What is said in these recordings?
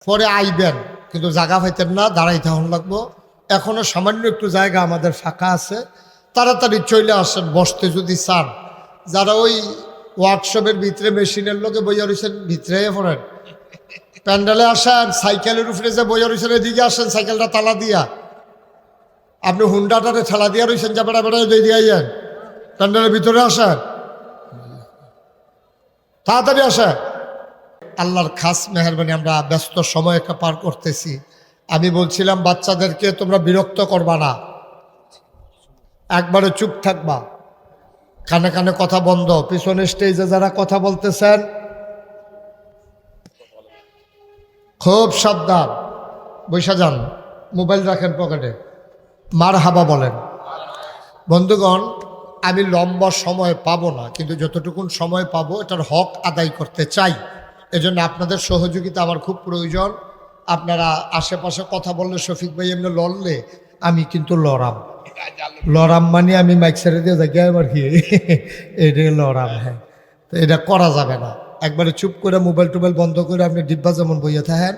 পরে আইবেন, কিন্তু জায়গা পাইতেন না, দাঁড়াইতে হন লাগবো। এখনো সামান্য একটু জায়গা আমাদের ফাঁকা আছে, তাড়াতাড়ি চলে আসেন বসতে যদি চান। যারা ওই ওয়ার্কশপের ভিতরে মেশিনের লোকে বইয়া রয়েছেন ভিতরে পড়েন, প্যান্ডেলে আসেন, সাইকেলের উপরে যে বইয়া রয়েছেন এদিকে আসেন, সাইকেলটা তালা দিয়া। আপনি হুন্ডাটারে ঠেলা দিয়া রয়েছেন, যা বেড়া বেড়া দিয়ে আইয়েন, প্যান্ডেলের ভিতরে আসেন, তাড়াতাড়ি আসেন। আল্লাহর খাস মেহরবানি আমরা ব্যস্ত সময় একটা পার করতেছি। আমি বলছিলাম বাচ্চাদেরকে তোমরা বিরক্ত করবা না, একবারে চুপ থাকবা, কানে কানে কথা বন্ধ। পিছনে স্টেজে যারা কথা বলতেছেন খুব সাবধান, বৈশা যান, মোবাইল রাখেন পকেটে, মার হাবা বলেন। বন্ধুগণ, আমি লম্বা সময় পাবো না, কিন্তু যতটুকুন সময় পাবো এটার হক আদায় করতে চাই। এজন্য আপনাদের সহযোগিতা আমার খুব প্রয়োজন। আপনারা আশেপাশে কথা বললে, শফিক ভাই এমনি লড়লে আমি কিন্তু লড়াম মানে আমি মাইক ছেড়ে দিয়ে যাই আর কি, এটা লড়াম। হ্যাঁ, তো এটা করা যাবে না। একবারে চুপ করে মোবাইল টোবাইল বন্ধ করে আপনি ডিব্বা যেমন বইয়ে থাকেন,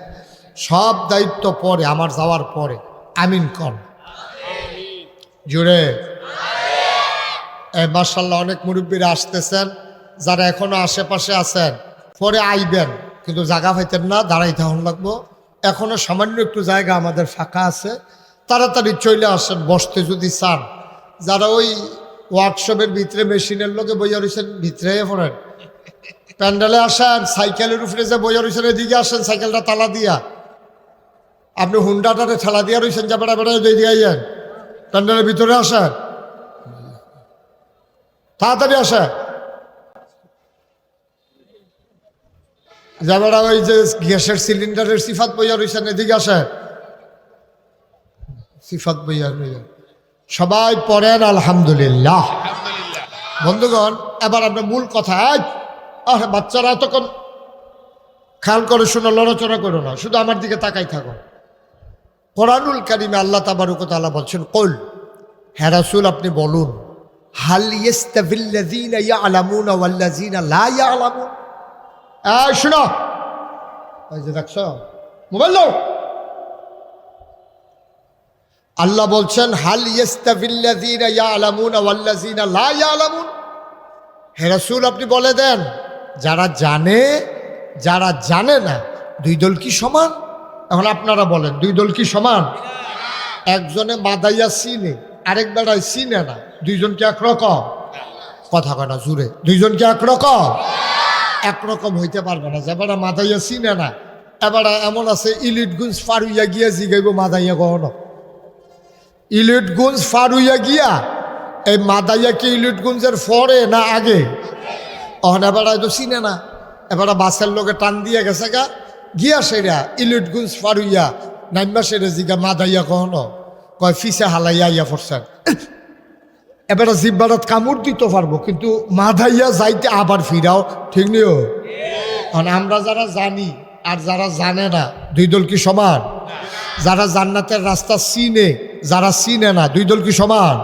সব দায়িত্ব পরে, আমার যাওয়ার পরে। আমিন কন জুড়ে। মাশাআল্লাহ, অনেক মুরব্বীরা আসতেছেন, যারা এখনো আশেপাশে আছেন পরে আইবেন, কিন্তু জায়গা পাইতেন না, দাঁড়াইতে হন লাগবো। এখনো সামান্য একটু জায়গা আমাদের ফাঁকা আছে, তাড়াতাড়ি চলে আসেন বসতে যদি চান। যারা ওই ওয়ার্কশপের ভিতরে মেশিনের লোকে বইয়া রয়েছেন ভিতরে পড়েন, প্যান্ডেলে আসেন, সাইকেলের উপরে যে বইয়া রয়েছেন এদিকে আসেন, সাইকেলটা তালা দিয়া। আপনি হুন্ডাটারে ঠেলা দিয়া রয়েছেন, যা বেড়া বেড়া দিয়ে আইয়েন, প্যান্ডেলের ভিতরে আসেন, তাড়াতাড়ি আসেন। যারা ওই যে গ্যাসের সিলিন্ডারের সিফাত বইয়া রয়েছেন এদিকে আসে, সিফাত বইয়া সবাই পড়েন আলহামদুলিল্লাহ। বন্ধুগণ, এবার আমরা মূল কথা। আরে বাচ্চারা এতক্ষণ খেয়াল করে শোনো, লড়াচড়া করো না, শুধু আমার দিকে তাকাই থাকো। কোরআনুল কারিমে আল্লাহ তাবারক ওয়া তাআলা বলছেন, কুল, হে রাসূল আপনি বলুন, হাল ইয়াস্তাবিল্লাযীনা ইয়ালামুনা ওয়াল্লাযীনা লা ইয়ালামুন। শোনো, এই যে দেখছো মোবাইল দাও। আল্লাহ বলছেন, হাল ইয়াস্তাবিল্লাযীনা ইয়ালামুনা ওয়াল্লাযীনা লা ইয়ালামুন। হে রাসূল আপনি বলে দেন, যারা জানে যারা জানে না, দুই দল কি সমান? এখন আপনারা বলেন, দুই দল কি সমান? একজনে মাদাইয়া চিনে, আরেক বেড়ায় চিনে না, দুইজন কি একরকম? কথা কয় না জুড়ে, দুইজন কি একরকম? একরকম হইতে পারবে না। যেবারা মাদাইয়া চিনে না, এবার এমন আছে ইলিটগঞ্জ ফারুইয়া গিয়া জিগাইব মাদাইয়া কখনো। ইলিটগঞ্জ ফারুইয়া গিয়া, এই মাদাইয়া কি ইলিটগঞ্জের পরে না আগে? অহন এবার তো চিনে না, এবার বাসের লোকে টান দিয়ে গেছে গা গিয়া, সেরা ইলিটগঞ্জ ফারুইয়া নাইমা সেরে জিগা মাদাইয়া কখনো, কয় ফিসে হালাইয়া ইয়া পড়ছেন। এবার জিব্বারাত কামড় দিতে পারবো, কিন্তু মাদাইয়া যাইতে আবার ফিরাও, ঠিক নিও। আমরা যারা জানি আর যারা জানে না, দুই দল কি সমান? যারা জান্নাতের রাস্তা চিনে, যারা চিনে না, দুই দল কি সমান?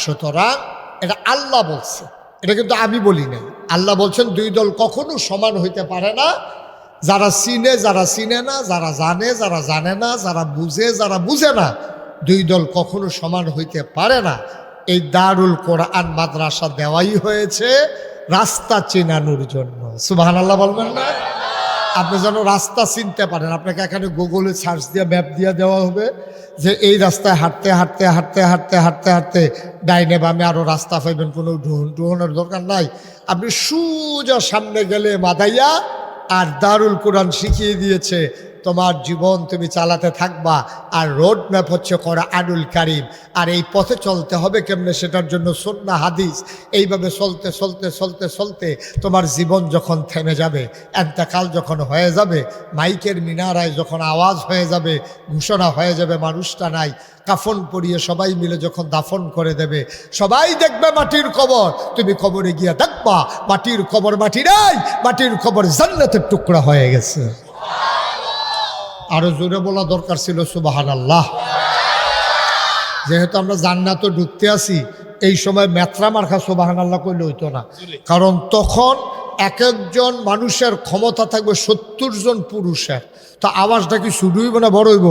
সুতরাং এটা আল্লাহ বলছে, এটা কিন্তু আমি বলি না। আল্লাহ বলছেন দুই দল কখনো সমান হইতে পারে না। যারা চিনে, যারা চিনে না, যারা জানে, যারা জানে না, যারা বুঝে, যারা বুঝে না, দুই দল কখনো সমান হইতে পারে না। এই দারুল কোরআন মাদ্রাসা দেওয়াই হয়েছে রাস্তা চেনানোর জন্য। সুবহানাল্লাহ বলবেন না? আপনি যেন রাস্তা চিনতে পারেন। আপনাকে এখানে গুগলে সার্চ দিয়ে ম্যাপ দিয়ে দেওয়া হবে যে এই রাস্তায় হাঁটতে হাঁটতে হাঁটতে হাঁটতে হাঁটতে হাঁটতে ডাইনে বামে আরও রাস্তা পাইবেন, কোনো ঢুহনের দরকার নাই। আপনি সোজা সামনে গেলে মাদাইয়া, আর দারুল কোরআন শিখিয়ে দিয়েছে তোমার জীবন তুমি চালাতে থাকবা। আর রোড ম্যাপ হচ্ছে কোরআনুল কারীম। আর এই পথে চলতে হবে কেমনে, সেটার জন্য সুন্নাহ হাদিস। এইভাবে চলতে চলতে চলতে চলতে তোমার জীবন যখন থেমে যাবে, এন্তেকাল যখন হয়ে যাবে, মাইকের মিনারায় যখন আওয়াজ হয়ে যাবে, ঘোষণা হয়ে যাবে মানুষটা নাই, কাফন পরিয়ে সবাই মিলে যখন দাফন করে দেবে, সবাই দেখবে মাটির কবর। তুমি কবরে গিয়া দেখবা মাটির কবর মাটি নাই, মাটির কবর জান্নাতের টুকরা হয়ে গেছে। আরো জোরে বলা দরকার ছিল সুবহানাল্লাহ। যেহেতু আমরা জান্নাতে ঢুকতে আসি, এই সময় মেত্রা মার্কা সুবহানাল্লাহ কইলে হইতো না, কারণ তখন এক একজন মানুষের ক্ষমতা থাকবে 70 জন পুরুষের। তো আওয়াজটা কি শুরু হইব না বড় হইব?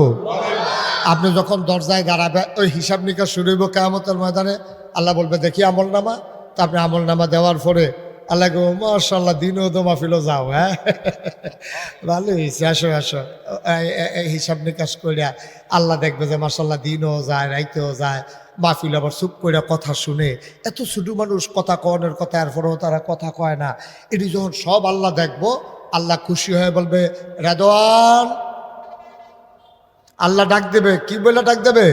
আপনি যখন দরজায় দাঁড়াবে ওই হিসাব নিকাশ শুরু হইব কিয়ামতের ময়দানে। আল্লাহ বলবে দেখি আমল নামা। তা আপনি আমল নামা দেওয়ার পরে আল্লাহ গো মাশাআল্লাহ দিনও তো মাহফিলও যাও, হ্যাঁ ভালো হয়েছে, আসো আসো। হিসাব নিকাশ করিয়া আল্লাহ দেখবে যে মাশাআল্লাহ দিনও যায় রাইতেও যায়, মাহফিল আবার চুপ করে কথা শুনে। এত ছোট মানুষ কথা কনের কথা, এরপরেও তারা কথা কয় না। এটি যখন সব আল্লাহ দেখবো, আল্লাহ খুশি হয়ে বলবে রেদওয়ান। আল্লাহ ডাক দেবে, কি বলে ডাক দেবে?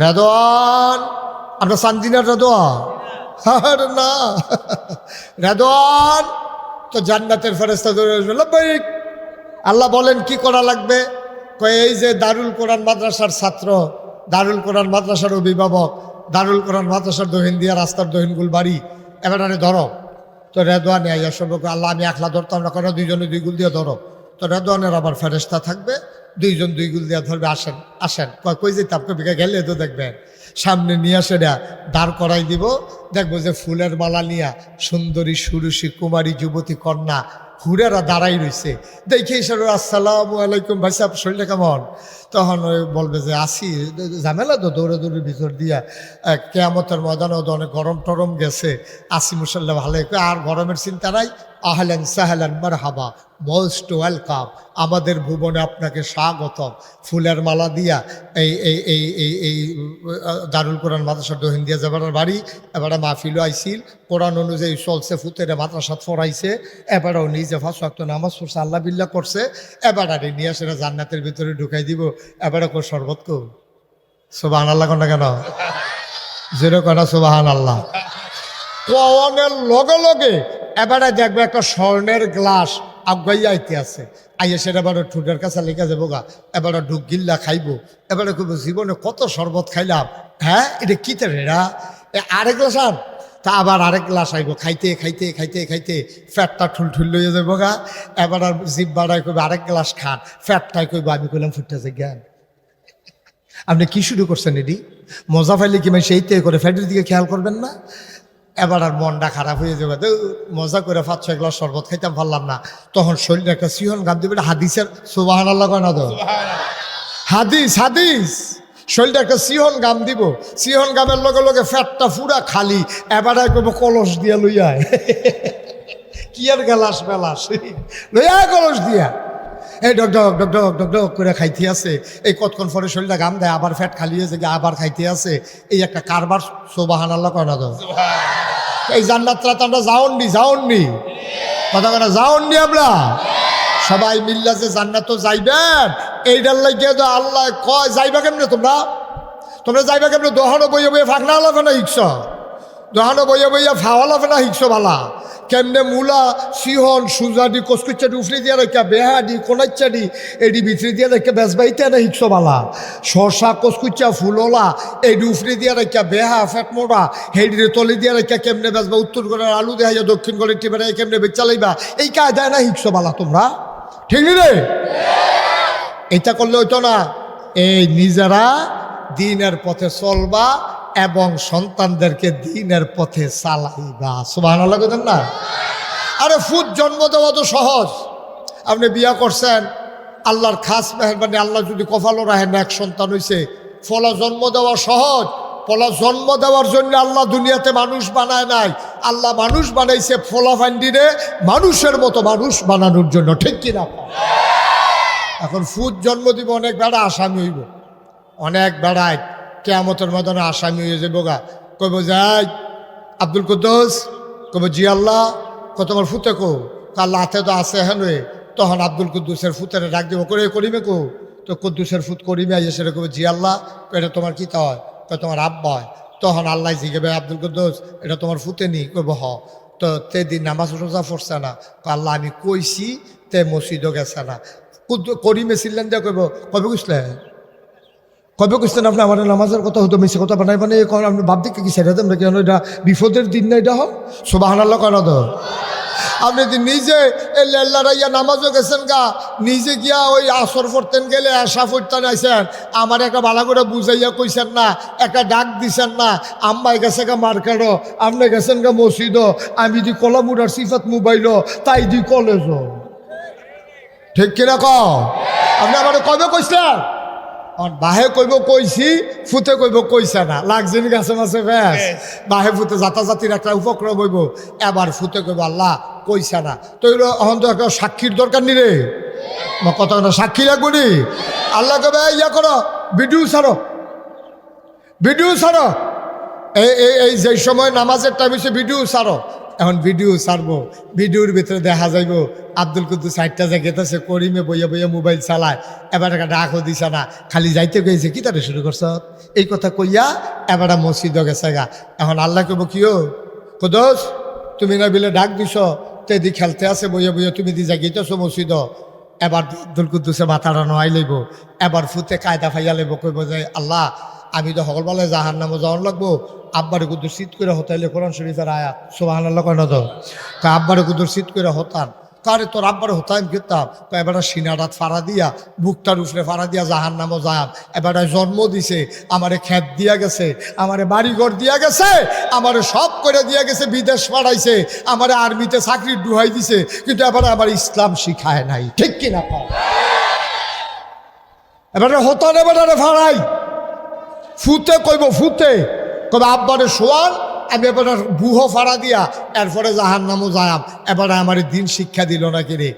রেদওয়ান। আমরা সানজিনার রেদওয়ান? আরে না, রেদওয়ান। তো জান্নাতের ফেরেশতা ধরে লব্বাইক। আল্লাহ বলেন কি করা লাগবে? এই যে দারুল কোরআন মাদ্রাসার ছাত্র, দারুল কোরআন মাদ্রাসার অভিভাবক, দারুল কোরআন মাদ্রাসার দহিন দিয়া রাস্তার দহিনগুল বাড়ি, এবারে ধরো। তো রেদওয়ানে আইয়া সবকে আল্লাহ আমি একলা ধরতাম না, কেন দুইজনে 2 গুল দিয়ে ধরো। তো রেদওয়ানের আবার ফেরেশতা থাকবে, 2 জন 2 গুল দিয়ে ধরবে। আসেন আসেন, কই যেতাম, কবিকে গেলে তো দেখবেন সামনে নিয়ে আসে দাঁড় করাই দিব। দেখবো যে ফুলের মালা নিয়া সুন্দরী সুরুষী কুমারী যুবতী কন্যা হুরেরা দাঁড়াই রয়েছে। দেখে এসে আসসালামু আলাইকুম ভাই সাহেব, শরীরটা কেমন? তখন ওই বলবে যে আসি, ঝামেলা তো দৌড়ে দৌড়ে ভিতর দিয়া, কেয়ামতের ময়দানেও তো অনেক গরম টরম গেছে, আসি মুসাল্লাহ ভালো। আর গরমের চিন্তা নাই, আহলান সাহলান মারহাবা, মোস্ট ওয়েলকাম, আমাদের ভুবনে আপনাকে স্বাগতম। ফুলের মালা দিয়া এই এই এই এই এই দারুল কোরআন মাদ্রাসার দহিন দিয়া যাবার বাড়ি। এবারে মাহফিলও আইছিল, কোরআন অনুযায়ী চলছে, ফুতেরে মাদ্রাসাত ফরাইছে। এবারেও নিজে 5 ওয়াক্ত নামাজ পড়ছে, আল্লাহ বিল্লাহ করছে। এবারে নিয়ে আসে জান্নাতের ভিতরে ঢুকাই দিব। এবারে কো শরবত কো সুবহানাল্লাহ কোনটা কেন যেরো কনা সুবহানাল্লাহ কোয়ানের লগে লগে এবারে দেখবে একটা স্বর্ণের গ্লাস আগাইয়া আইতে আছে। আইয়া সেটা এবারে ঠুটের কাছে লেগে যাবো গা। এবারে ঢুক গিল্লা খাইবো। এবারে কইব জীবনে কত শরবত খাইলাম, হ্যাঁ এটা কি তেরা আরেক গ্লাস আন। তা আবার আরেক গ্লাস আইব, খাইতে খাইতে খাইতে খাইতে ফ্যাটটা ঠুল লইয়া যাবো গা। এবার আর জিভ বাড়াই কইব আরেক গ্লাস খান, ফ্যাটটাই কইব আমি কইলাম ফুটতেছে জ্ঞান। আপনি কি শুরু করছেন? এটি মজা পাইলে কি মানে সেইতে করে ফ্যাটের দিকে খেয়াল করবেন না? এবার আর মনটা খারাপ হয়ে যাবে, মজা করে 5-6 গ্লাস শরবত খাইতাম পারলাম না। তখন শরীরে একটা সিহন গাম দিবে, হাদিসের সুবহানাল্লাহ কয় না তো, হাদিস হাদিস, শরীরটা একটা সিহন গাম দিব। সিহন গামের লগে লগে ফ্যাটটা পুরা খালি। এবারে কব কলস দিয়া লইয়া কি আর গেলাস বেলাস লইয়া কলস দিয়া এই ডক ডক ডক ডক ডক ডক করে খাইতে আছে। এই কতক্ষণ পরে শরীরটা গাম দেয়, আবার ফ্যাট খালি হয়েছে, আবার খাইতে আছে। এই একটা কারবার সুবহানাল্লাহ কয় না তো। এই জান্নাতটা তো আমরা যাওননি কথা কেনা যাওননি। আমরা সবাই মিল্লা যে জান্নাত যাইবেন, এইটার লাগিয়ে তো আল্লাহ কয় যাইবা কেমনে তোমরা যাইবা কেমনে? দোহানো বইয়ে বইয়ে ফাঁকনা লাফে না হিকছ, দোহানো বইয়ে বইয়া ফাওয়া লাফে না হিকছ ভালা। কেমনে মূলা সিহন সুজাডি কচকুচ্চাডি উফরে দিয়া রেখা বেহাডি কোনাচ্চাডি এডি ভিতরে দিয়া রেখা বেজবাইতে না হিকছ বালা। শশা কচকুচ্চা ফুললা এডি উফরে দিয়া রেখা বেহা ফ্যাট মোড়া হেডিরে তলে দিয়া রেখা কেমনে বেজবা, উত্তর করার আলু দেখাইয়া দক্ষিণ করে টিপে কেমনে বেচা লাইবা, এই কায়দায় না হিকছ বালা তোমরা, ঠিক নি রে? এটা করলে হইতো না। এই নিজেরা দিনের পথে চলবা এবং সন্তানদেরকে দিনের পথে চালাইবা। সুবহানাল্লাহ কইতেন না? আরে ফুট জন্ম দেওয়া তো সহজ। আপনি বিয়া করছেন, আল্লাহর খাস মেহরবানি, আল্লাহ যদি কপালও রাখেন এক সন্তান হইছে, ফলা জন্ম দেওয়া সহজ। ফলা জন্ম দেওয়ার জন্য আল্লাহ দুনিয়াতে মানুষ বানায় নাই, আল্লাহ মানুষ বানাইছে ফলা ফান্ডিরে মানুষের মতো মানুষ বানানোর জন্য, ঠিক কিনা? এখন ফুট জন্ম দিব, অনেক বেড়া আসামি হইব, অনেক বেড়ায় কিয়ামতের ময়দানে আসামি হয়ে যাবো গা। কইব যাই আব্দুল কুদ্দুস, কইব জি আল্লাহ, কত তোমার ফুতে কো, আল্লাহ হাতে তো আছে হেন। তখন আব্দুল কুদ্দুসের ফুতের ডাক দেবো, করে করিমে কো। তো কুদ্দুসের ফুত করিমে আইয়ে সেটা কইব জি আল্লাহ, এটা তোমার কি হয়? তোমার আব্বা হয়। তখন আল্লাহ জিজ্ঞেবে আব্দুল কুদ্দুস এটা তোমার ফুতে নি? কইব হ। তো তে দিন নামাজ রোজা পড়ছে না? আল্লাহ আমি কইছি, তে মসজিদও গেছে না। করিমে ছিলেন দিয়ে কইব কবে কইসলেন আপনি আমার নামাজের কথা হতো, মিশে কথা বানাই আপনি ভাব দিকে কি সেটা দেন কেন? এটা বিপদের দিন না, এটা হোক সুবহানাল্লাহ কয় না তো। আপনি যদি নিজে এই লেল্লারাইয়া নামাজও গেছেন গা, নিজে গিয়া ওই আসর পড়তেন গেলে আশা পড়তেন আইসেন, আমার একটা ভালো করে বুঝাইয়া কইছেন না, একটা ডাক দিছেন না, আম্মাই গেছে গা মার্কেটও, আপনি গেছেন গা মসজিদও, আমি দি কলামুরার সিফাত মোবাইলও, তাই দি কলেজও। ঠিক কিনা কও? আপনি আমার কবে কইছেন? বাহে কইব কইছি, ফুতে কইব কইছে না, লাগছেন গাছে মাছে ব্যাস। বাহে ফুতে জাতাজাতির একটা উপক্রম হইব, এবার ফুতে কইব আল্লাহ কইছে না। তো এখন তো একটা সাক্ষীর দরকার নি রে, কত সাক্ষী লাগবো নি? আল্লাহ কবে ইয়া করো, ভিডিও ছাড়ো, ভিডিও ছাড়ো। এই যে সময় নামাজের টাইম হচ্ছে ভিডিও ছাড়ো। এখন ভিডিও ছাড়বো, ভিডিওর ভিতরে দেখা যাইব আব্দুল কুদ্দুস সাইটটা যে গেতেছে করিমে বইয়া বইয়া মোবাইল চালায়, এবার একটা ডাকও দিছে না, খালি যাইতে গেছে কি তারে শুরু করছ এই কথা কইয়া এবার মসজিদও গেছে গা। এখন আল্লাহ কব কিও কুদ্দুস তুমি না বিলে ডাক দিছ, তেদি খেলতে আছে বইয়া বইয়া তুমি দি জাগিতেছো মসজিদ। এবার আব্দুল কুদ্দুসে মাথাটা নোয়াই লইব, এবার ফুতে কায়দা ফাইয়া লইব, কইব যে আল্লাহ আমি তো সকলবেলায় জাহার নামে যাওয়ার লাগবো, আব্বারে কুদ্দুর শীত করে হতাইলে কোরআন শরীফের আয়াত সুবহানাল্লাহ কয় না তো, আব্বারে কুদ্দুর শীত করে হতান, কারে তোর আব্বারে হতাইম খেতাম, এবার সিনারাত ফাড়া দিয়া বুকটার উফরে ফাড়া দিয়া জাহার নামও যাম। এবার জন্ম দিছে, আমারে খেত দিয়া গেছে, আমারে বাড়িঘর দিয়া গেছে, আমারে সব করে দিয়া গেছে, বিদেশ পাঠাইছে, আমারে আর্মিতে চাকরি ডুহাই দিছে, কিন্তু এবারে আমার ইসলাম শিখায় নাই। ঠিক কিনা কও? এবারে হতান, এবারে ফাড়াই ফুতে কইব, ফুতে কবে আব্বারে শোয়ান, আমি এবার বুহ ফাড়া দিয়া এরপরে জাহার নামও যায়াম। এবারে আমার দিন শিক্ষা দিল না কিরে।